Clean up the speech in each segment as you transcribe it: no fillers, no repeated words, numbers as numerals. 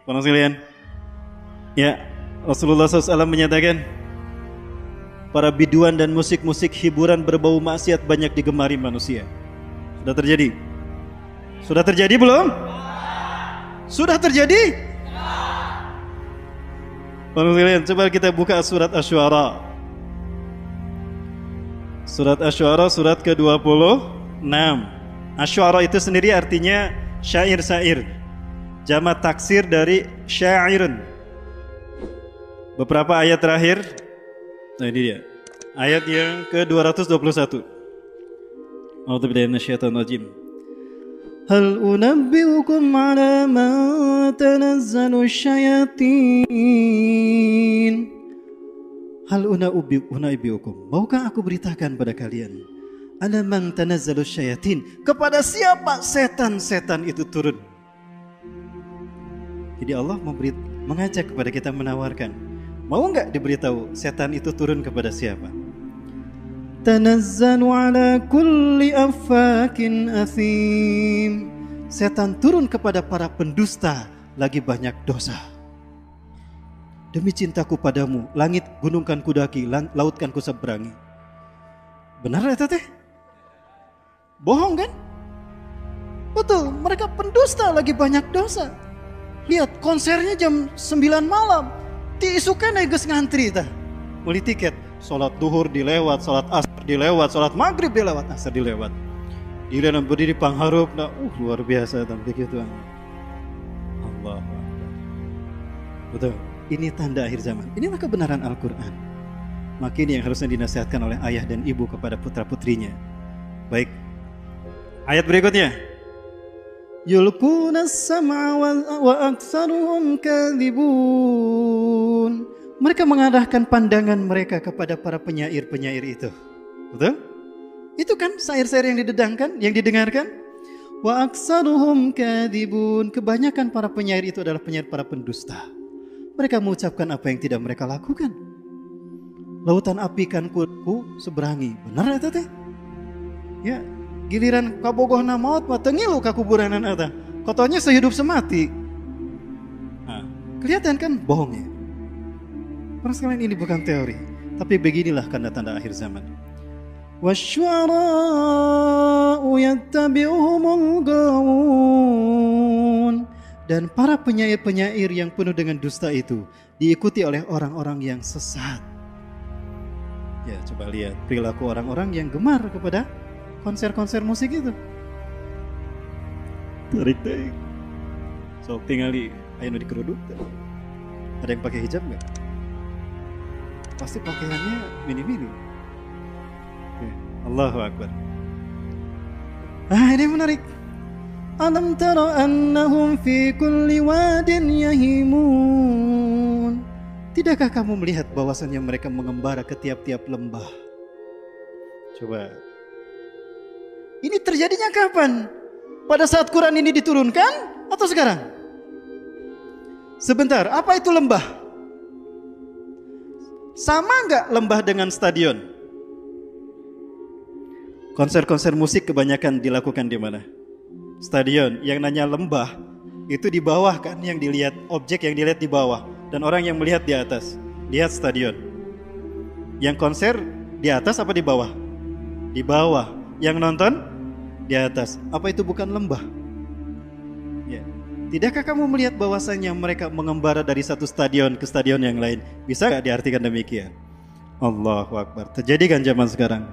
Para sekalian, ya, Rasulullah SAW menyatakan para biduan dan musik-musik hiburan berbau maksiat banyak digemari manusia. Sudah terjadi? Sudah terjadi belum? Sudah terjadi? Para sekalian, coba kita buka surat Asy-Syu'ara. Surat Asy-Syu'ara surat ke-26. Asy-Syu'ara itu sendiri artinya syair-syair. Jamak taksir dari syairun. Beberapa ayat terakhir. Nah ini dia. Ayat yang ke-221. A'udzubillahi minasyaitonir rajim. Hal unabbiukum ala man tanazzalu syayatin. Hal unabbiukum. Maukah aku beritakan pada kalian? Ala man tanazzalu syayatin. Kepada siapa setan-setan itu turun? Jadi Allah mengajak kepada kita, menawarkan, mau enggak diberitahu setan itu turun kepada siapa? Tanazzalu ala kulli affakin athim. Setan turun kepada para pendusta lagi banyak dosa. Demi cintaku padamu, langit gunungkan kudaki, lautkan ku seberangi. Benar ya teh? Bohong kan? Betul, mereka pendusta lagi banyak dosa. Lihat konsernya jam 9 malam. Diisukan aja geus ngantri tah. Beli tiket, salat duhur dilewat, salat asar dilewat, salat maghrib dilewat, asar dilewat. Dilihat berdiri pangharup, nah, luar biasa tapi gitu. Allah Akbar. Betul. Ini tanda akhir zaman. Inilah kebenaran Al-Qur'an. Maka ini yang harusnya dinasihatkan oleh ayah dan ibu kepada putra-putrinya. Baik. Ayat berikutnya. Yulquna as-sam'a wa aktsaruhum kadhibun. Mereka mengarahkan pandangan mereka kepada para penyair-penyair itu. Betul? Itu kan syair-syair yang didedangkan, yang didengarkan. Wa aktsaruhum kadhibun. Kebanyakan para penyair itu adalah penyair para pendusta. Mereka mengucapkan apa yang tidak mereka lakukan. Lautan api kan ku seberangi. Benar ya teh? Ya. Giliran kabogohna maut mah teu ngilu ka kuburanan eta. Kotonya sehidup semati. Nah, kelihatan kan bohongnya. Para sekalian, ini bukan teori, tapi beginilah tanda-tanda akhir zaman. Wasyu'ara'u yattabi'uhumul ghawun. Dan para penyair-penyair yang penuh dengan dusta itu diikuti oleh orang-orang yang sesat. Ya, coba lihat perilaku orang-orang yang gemar kepada konser-konser musik itu. Tarik-tarik. So tinggal di ayo di kerudung. Ada yang pakai hijab nggak? Pasti pakaiannya mini-mini. Allahu Akbar. Ini menarik. Alam tara annahum fi kulli wadin yahimun. Tidakkah kamu melihat bahwasannya mereka mengembara ke tiap-tiap lembah? Coba. Ini terjadinya kapan? Pada saat Quran ini diturunkan atau sekarang? Sebentar, apa itu lembah? Sama nggak lembah dengan stadion? Konser-konser musik kebanyakan dilakukan di mana? Stadion. Yang nanya lembah itu di bawah kan, yang dilihat, objek yang dilihat di bawah, dan orang yang melihat di atas. Lihat stadion. Yang konser di atas apa di bawah? Di bawah. Yang nonton di atas. Apa itu bukan lembah? Ya. Tidakkah kamu melihat bahwasanya mereka mengembara dari satu stadion ke stadion yang lain? Bisa gak diartikan demikian? Allahu Akbar. Terjadi kan zaman sekarang?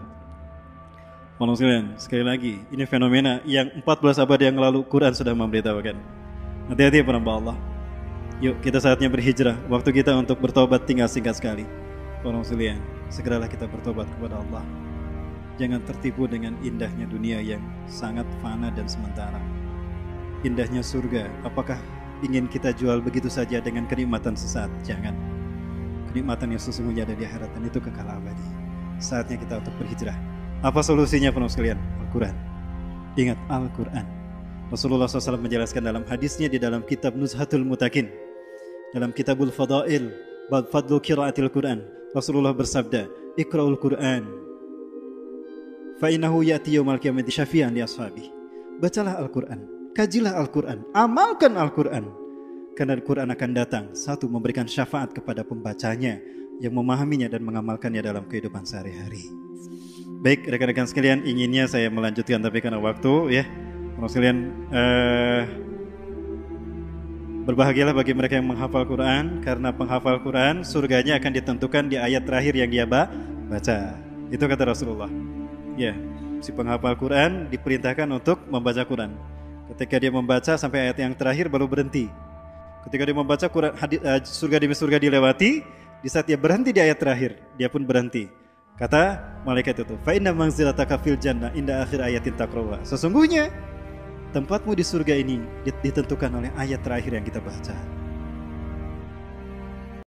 Mohon sekalian, sekali lagi, ini fenomena yang 14 abad yang lalu Quran sudah memberitahukan. Hati-hati penambah Allah. Yuk kita saatnya berhijrah. Waktu kita untuk bertobat tinggal singkat sekali. Mohon sekalian, segeralah kita bertobat kepada Allah. Jangan tertipu dengan indahnya dunia yang sangat fana dan sementara. Indahnya surga, apakah ingin kita jual begitu saja dengan kenikmatan sesaat? Jangan. Kenikmatan yang sesungguhnya ada di akhirat, dan itu kekal abadi. Saatnya kita untuk berhijrah. Apa solusinya penuh sekalian? Al-Quran. Ingat Al-Quran. Rasulullah SAW menjelaskan dalam hadisnya di dalam kitab Nuzhatul Mutakin, dalam kitabul Fadail, bab fadlu qiraatil Quran. Rasulullah bersabda, Iqra'ul Quran fa'innahu ya'ti yawmal qiyamati syafi'an li ashabi. Bacalah Al-Quran, kajilah Al-Quran, amalkan Al-Quran. Karena Al-Quran akan datang, satu, memberikan syafaat kepada pembacanya yang memahaminya dan mengamalkannya dalam kehidupan sehari-hari. Baik, rekan-rekan sekalian, inginnya saya melanjutkan tapi karena waktu ya. Teman sekalian, berbahagialah bagi mereka yang menghafal Quran, karena penghafal Quran surganya akan ditentukan di ayat terakhir yang dia baca. Itu kata Rasulullah. Ya, si penghafal Quran diperintahkan untuk membaca Quran. Ketika dia membaca sampai ayat yang terakhir baru berhenti. Ketika dia membaca Quran, surga demi surga dilewati, di saat dia berhenti di ayat terakhir, dia pun berhenti. Kata malaikat itu, fa inna manzilataka fil jannah inda akhir ayatin taqra'uha. Sesungguhnya tempatmu di surga ini ditentukan oleh ayat terakhir yang kita baca.